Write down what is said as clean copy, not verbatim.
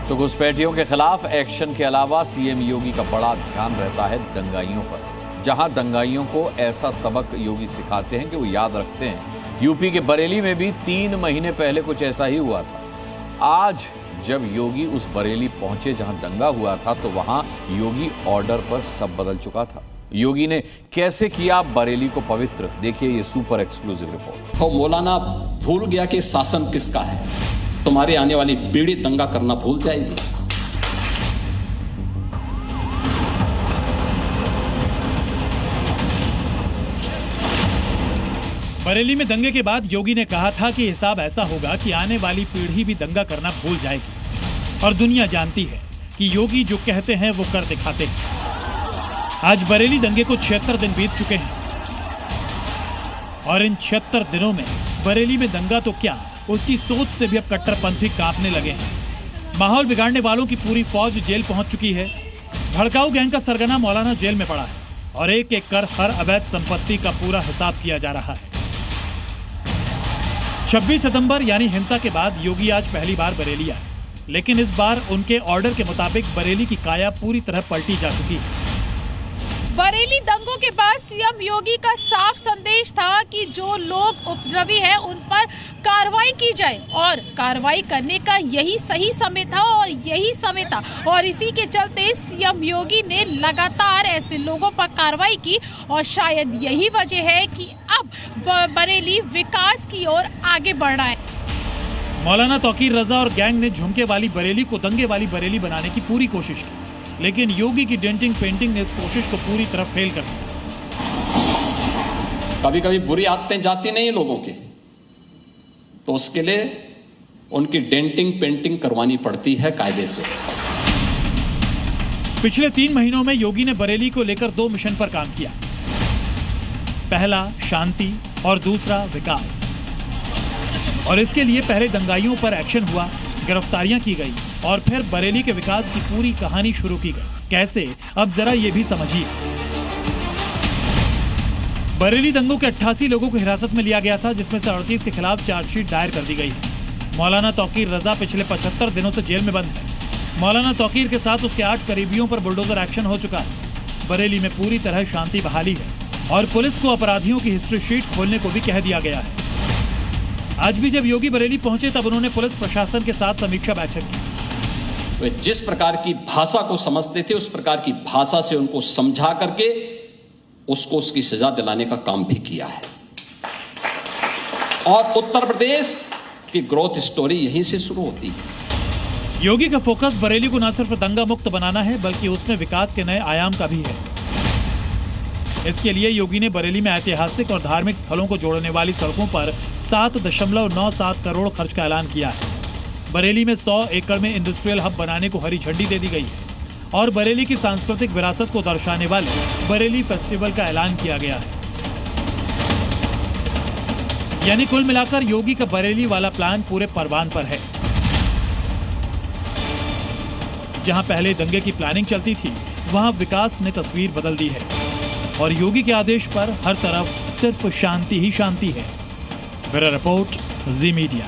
तो घुसपैठियों के खिलाफ एक्शन के अलावा सीएम योगी का बड़ा ध्यान रहता है दंगाइयों पर। जहां दंगाइयों को ऐसा सबक योगी सिखाते हैं कि वो याद रखते हैं। यूपी के बरेली में भी 3 महीने पहले कुछ ऐसा ही हुआ था। आज जब योगी उस बरेली पहुंचे जहां दंगा हुआ था, तो वहां योगी ऑर्डर पर सब बदल चुका था। योगी ने कैसे किया बरेली को पवित्र, देखिए ये सुपर एक्सक्लूसिव रिपोर्ट। तो मौलाना भूल गया कि शासन किसका है। तुम्हारी आने वाली पीढ़ी दंगा करना भूल जाएगी। बरेली में दंगे के बाद योगी ने कहा था कि हिसाब ऐसा होगा कि आने वाली पीढ़ी भी दंगा करना भूल जाएगी। और दुनिया जानती है कि योगी जो कहते हैं वो कर दिखाते हैं। आज बरेली दंगे को 76 दिन बीत चुके हैं और इन 76 दिनों में बरेली में दंगा तो क्या, उसकी सोच से भी अब कट्टरपंथी कांपने लगे हैं। माहौल बिगाड़ने वालों की पूरी फौज जेल पहुंच चुकी है। भड़काऊ गैंग का सरगना मौलाना जेल में पड़ा है और एक एक कर हर अवैध संपत्ति का पूरा हिसाब किया जा रहा है। 26 सितंबर यानी हिंसा के बाद योगी आज पहली बार बरेली आए, लेकिन इस बार उनके ऑर्डर के मुताबिक बरेली की काया पूरी तरह पलटी जा चुकी है। बरेली दंगों के बाद सीएम योगी का साफ संदेश था कि जो लोग उपद्रवी हैं उन पर कार्रवाई की जाए और कार्रवाई करने का यही सही समय था और इसी के चलते सीएम योगी ने लगातार ऐसे लोगों पर कार्रवाई की और शायद यही वजह है कि अब बरेली विकास की ओर आगे बढ़ रहा है। मौलाना तौकीर रजा और गैंग ने झुमके वाली बरेली को दंगे वाली बरेली बनाने की पूरी कोशिश की, लेकिन योगी की डेंटिंग पेंटिंग ने इस कोशिश को पूरी तरह फेल कर दिया। कभी कभी बुरी आदतें जाती नहीं लोगों के, तो उसके लिए उनकी डेंटिंग पेंटिंग करवानी पड़ती है कायदे से। पिछले 3 महीनों में योगी ने बरेली को लेकर 2 मिशन पर काम किया। पहला शांति और दूसरा विकास। और इसके लिए पहले दंगाइयों पर एक्शन हुआ, गिरफ्तारियां की गई और फिर बरेली के विकास की पूरी कहानी शुरू की गई। कैसे, अब जरा ये भी समझिए। बरेली दंगों के 88 लोगों को हिरासत में लिया गया था, जिसमें से 38 के खिलाफ चार्जशीट दायर कर दी गई है। मौलाना तौकीर रजा पिछले 75 दिनों से जेल में बंद है। मौलाना तौकीर के साथ उसके 8 करीबियों पर बुलडोजर एक्शन हो चुका है। बरेली में पूरी तरह शांति बहाली है और पुलिस को अपराधियों की हिस्ट्री शीट खोलने को भी कह दिया गया है। आज भी जब योगी बरेली पहुंचे तब उन्होंने पुलिस प्रशासन के साथ समीक्षा बैठक की। वे जिस प्रकार की भाषा को समझते थे, उस प्रकार की भाषा से उनको समझा करके उसको उसकी सजा दिलाने का काम भी किया है। और उत्तर प्रदेश की ग्रोथ स्टोरी यहीं से शुरू होती है। योगी का फोकस बरेली को न सिर्फ दंगा मुक्त बनाना है, बल्कि उसमें विकास के नए आयाम का भी है। इसके लिए योगी ने बरेली में ऐतिहासिक और धार्मिक स्थलों को जोड़ने वाली सड़कों पर 7.97 करोड़ खर्च का ऐलान किया है। बरेली में 100 एकड़ में इंडस्ट्रियल हब बनाने को हरी झंडी दे दी गई है और बरेली की सांस्कृतिक विरासत को दर्शाने वाले बरेली फेस्टिवल का ऐलान किया गया है। यानी कुल मिलाकर योगी का बरेली वाला प्लान पूरे परवान पर है। जहां पहले दंगे की प्लानिंग चलती थी, वहां विकास ने तस्वीर बदल दी है और योगी के आदेश पर हर तरफ सिर्फ शांति ही शांति है। ब्यूरो रिपोर्ट, जी मीडिया।